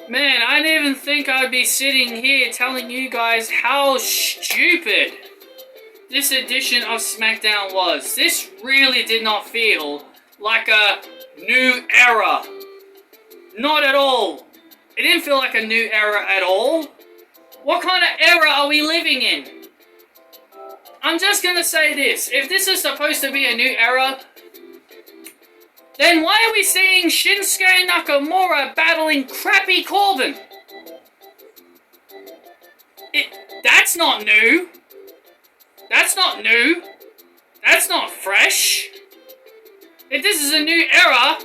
Man, I didn't even think I'd be sitting here telling you guys how stupid this edition of Smackdown was. This really did not feel like a new era. Not at all. It didn't feel like a new era at all. What kind of era are we living in? I'm just gonna say this. If this is supposed to be a new era, then why are we seeing Shinsuke Nakamura battling crappy Corbin? That's not new. That's not new. That's not fresh. If this is a new era,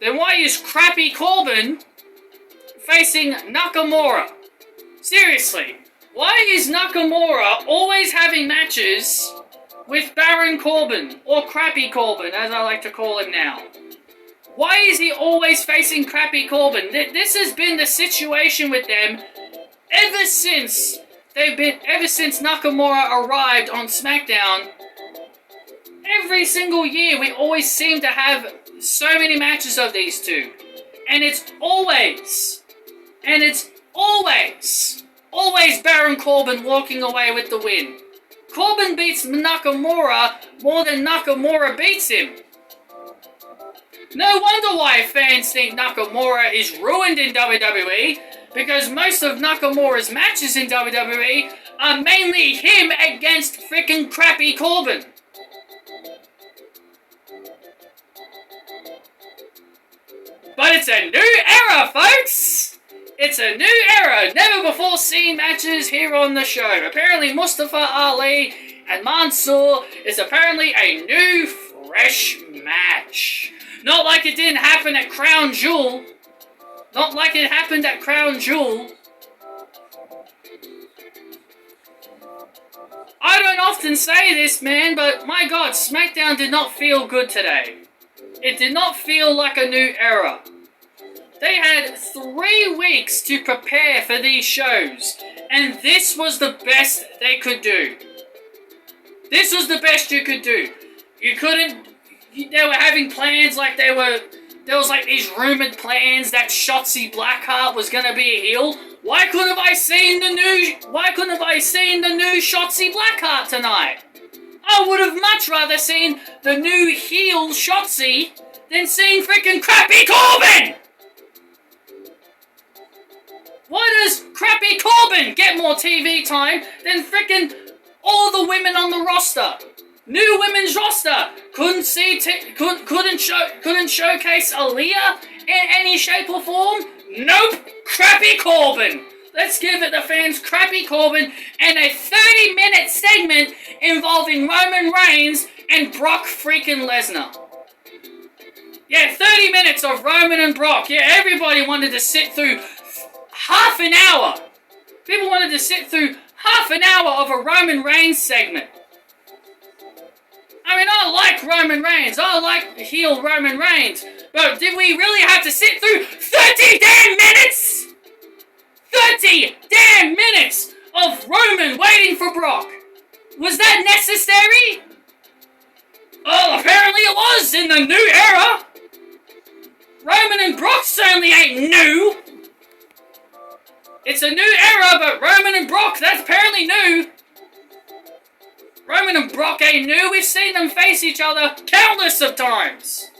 then why is crappy Corbin facing Nakamura? Seriously, why is Nakamura always having matches with Baron Corbin, or Crappy Corbin, as I like to call him now? Why is he always facing Crappy Corbin? This has been the situation with them ever since Nakamura arrived on SmackDown. Every single year, we always seem to have so many matches of these two. And it's always Baron Corbin walking away with the win. Corbin beats Nakamura more than Nakamura beats him. No wonder why fans think Nakamura is ruined in WWE, because most of Nakamura's matches in WWE are mainly him against freaking crappy Corbin. But it's a new era, folks! It's a new era, never before seen matches here on the show. Apparently Mustafa Ali and Mansoor is apparently a new, fresh match. Not like it didn't happen at Crown Jewel. Not like it happened at Crown Jewel. I don't often say this, man, but my god, SmackDown did not feel good today. It did not feel like a new era. They had 3 weeks to prepare for these shows, and this was the best they could do. This was the best you could do. You couldn't... They were having plans like there was like these rumored plans that Shotzi Blackheart was gonna be a heel. Why couldn't I seen the new Shotzi Blackheart tonight? I would have much rather seen the new heel Shotzi than seeing freaking crappy Corbin! Why does crappy Corbin get more TV time than freaking all the women on the roster? New women's roster couldn't showcase Aaliyah in any shape or form. Nope, crappy Corbin. Let's give it the fans crappy Corbin and a 30-minute segment involving Roman Reigns and Brock freaking Lesnar. Yeah, 30 minutes of Roman and Brock. Yeah, everybody wanted to sit through half an hour. People wanted to sit through half an hour of a Roman Reigns segment. I mean, I like Roman Reigns. I like heel Roman Reigns. But did we really have to sit through 30 damn minutes? 30 damn minutes of Roman waiting for Brock. Was that necessary? Oh, apparently it was in the new era. Roman and Brock certainly ain't new. It's a new era, but Roman and Brock, that's apparently new. Roman and Brock ain't new. We've seen them face each other countless of times.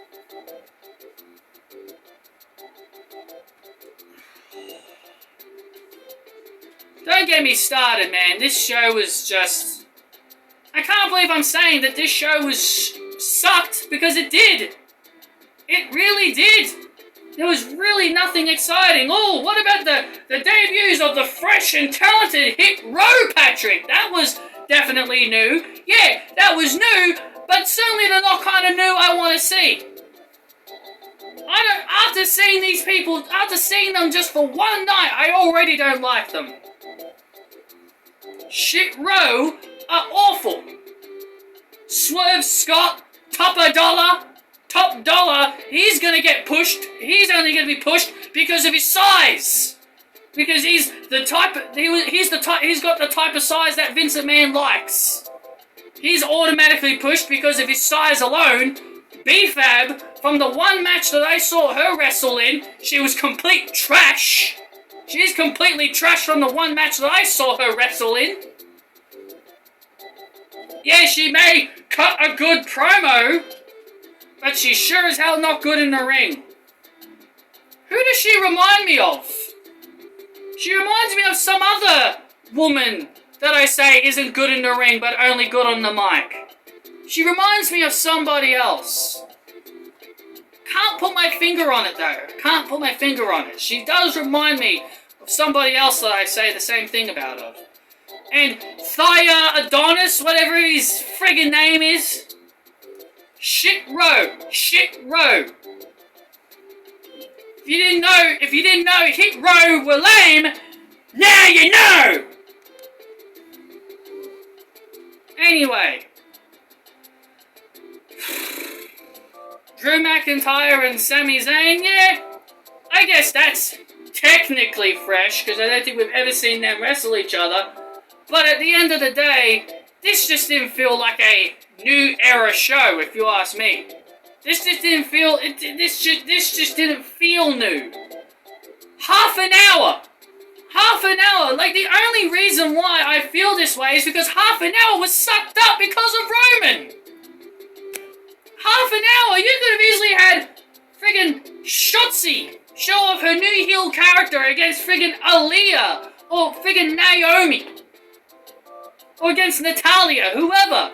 Don't get me started, man. This show was just... I can't believe I'm saying that this show was sucked, because it did. It really did. There was really nothing exciting. Oh, what about the debuts of the fresh and talented Hit Row Patrick? That was definitely new. Yeah, that was new, but certainly they're not kind of new I want to see. After seeing these people, after seeing them just for one night, I already don't like them. Shit Row are awful. Swerve Scott, Top Dollar, he's gonna get pushed. He's only gonna be pushed because of his size. Because he's got the type of size that Vince McMahon likes. He's automatically pushed because of his size alone. B-Fab, from the one match that I saw her wrestle in, she was complete trash. She's completely trash from the one match that I saw her wrestle in. Yeah, she may cut a good promo, but she's sure as hell not good in the ring. Who does she remind me of? She reminds me of some other woman that I say isn't good in the ring, but only good on the mic. She reminds me of somebody else. Can't put my finger on it, though. Can't put my finger on it. She does remind me of somebody else that I say the same thing about her. And Thaya Adonis, whatever his friggin' name is. Shit row. If you didn't know Hit Row were lame, now you know! Anyway. Drew McIntyre and Sami Zayn, yeah, I guess that's technically fresh, because I don't think we've ever seen them wrestle each other. But at the end of the day, this just didn't feel like a new era show, if you ask me. This just didn't feel, this just didn't feel new. Half an hour, like the only reason why I feel this way is because half an hour was sucked up because of Roman. Half an hour, you could have easily had friggin' Shotzi show off her new heel character against friggin' Aaliyah, or friggin' Naomi, or against Natalya, whoever.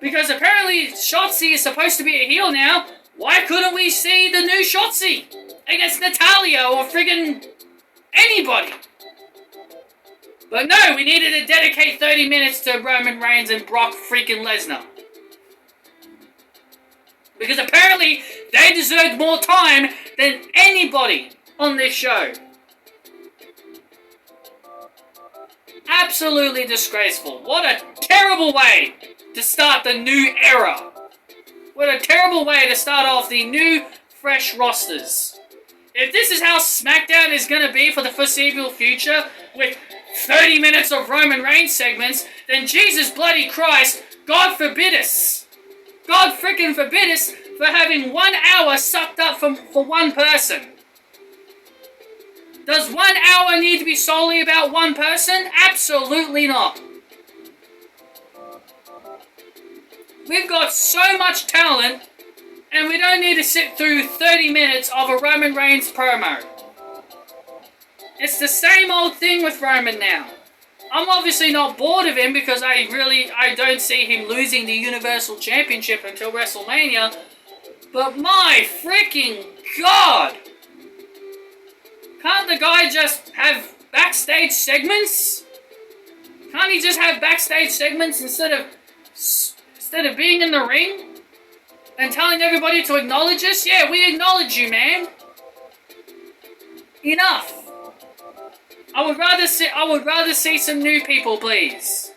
Because apparently Shotzi is supposed to be a heel now. Why couldn't we see the new Shotzi against Natalya or friggin' anybody? But no, we needed to dedicate 30 minutes to Roman Reigns and Brock freaking Lesnar. Because apparently they deserved more time than anybody on this show. Absolutely disgraceful. What a terrible way to start the new era. What a terrible way to start off the new, fresh rosters. If this is how Smackdown is going to be for the foreseeable future, with 30 minutes of Roman Reigns segments, then Jesus bloody Christ, God forbid us. God frickin' forbid us for having 1 hour sucked up for one person. Does 1 hour need to be solely about one person? Absolutely not. We've got so much talent, and we don't need to sit through 30 minutes of a Roman Reigns promo. It's the same old thing with Roman now. I'm obviously not bored of him because I don't see him losing the Universal Championship until WrestleMania. But my freaking God! Can't the guy just have backstage segments? Can't he just have backstage segments instead of being in the ring and telling everybody to acknowledge us? Yeah, we acknowledge you, man. Enough. I would rather see some new people, please.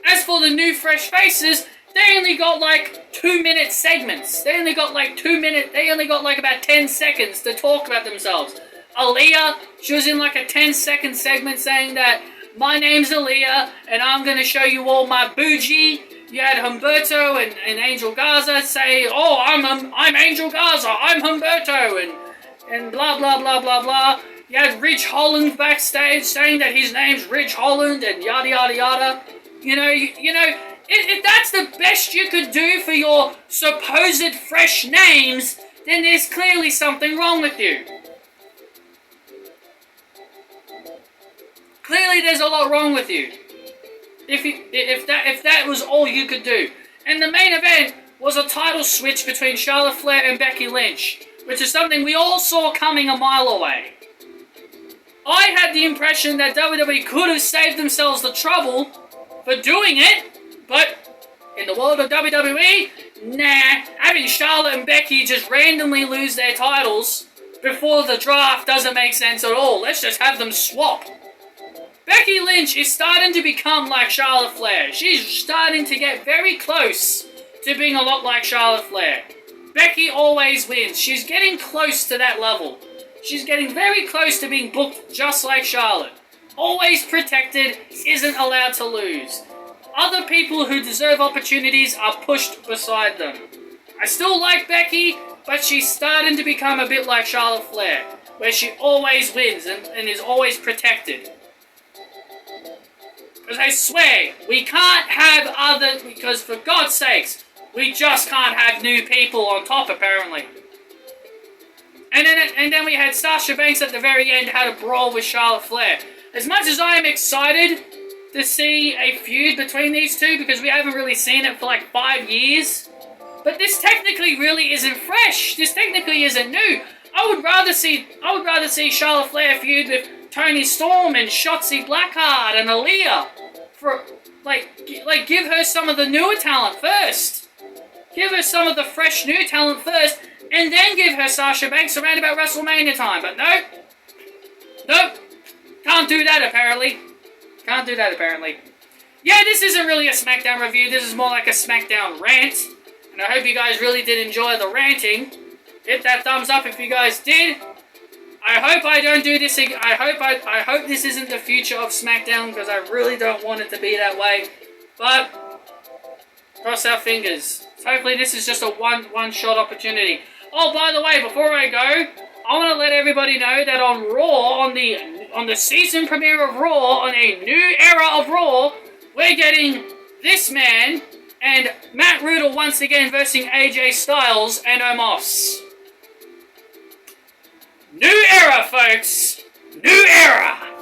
As for the new fresh faces, they only got like 2-minute segments. They only got like about 10 seconds to talk about themselves. Aaliyah, she was in like a 10-second segment saying that my name's Aaliyah and I'm gonna show you all my bougie. You had Humberto and Angel Garza say, oh, I'm Angel Garza, I'm Humberto, and blah blah blah blah blah. You had Ridge Holland backstage saying that his name's Ridge Holland and yada yada yada. You know, if that's the best you could do for your supposed fresh names, then there's clearly something wrong with you. Clearly there's a lot wrong with you. If that was all you could do. And the main event was a title switch between Charlotte Flair and Becky Lynch, which is something we all saw coming a mile away. I had the impression that WWE could have saved themselves the trouble for doing it, but in the world of WWE, nah, having Charlotte and Becky just randomly lose their titles before the draft doesn't make sense at all. Let's just have them swap. Becky Lynch is starting to become like Charlotte Flair. She's starting to get very close to being a lot like Charlotte Flair. Becky always wins. She's getting close to that level. She's getting very close to being booked just like Charlotte. Always protected, isn't allowed to lose. other people who deserve opportunities are pushed beside them. I still like Becky, but she's starting to become a bit like Charlotte Flair, where she always wins and is always protected. Because I swear, we can't have other... Because for God's sakes, we just can't have new people on top, apparently. And then we had Sasha Banks at the very end had a brawl with Charlotte Flair. As much as I am excited to see a feud between these two, because we haven't really seen it for like 5 years, but this technically really isn't fresh. This technically isn't new. I would rather see Charlotte Flair feud with Toni Storm and Shotzi Blackheart and Aaliyah. For give her some of the newer talent first. Give her some of the fresh new talent first, and then give her Sasha Banks around about WrestleMania time. But nope, can't do that apparently. Yeah, this isn't really a SmackDown review. This is more like a SmackDown rant. And I hope you guys really did enjoy the ranting. Hit that thumbs up if you guys did. I hope I don't do this again. I hope this isn't the future of SmackDown, because I really don't want it to be that way. But cross our fingers. So hopefully this is just a one-shot opportunity. Oh, by the way, before I go, I want to let everybody know that on Raw, on the season premiere of Raw, on a new era of Raw, we're getting this man and Matt Riddle once again versus AJ Styles and Omos. New era, folks. New era.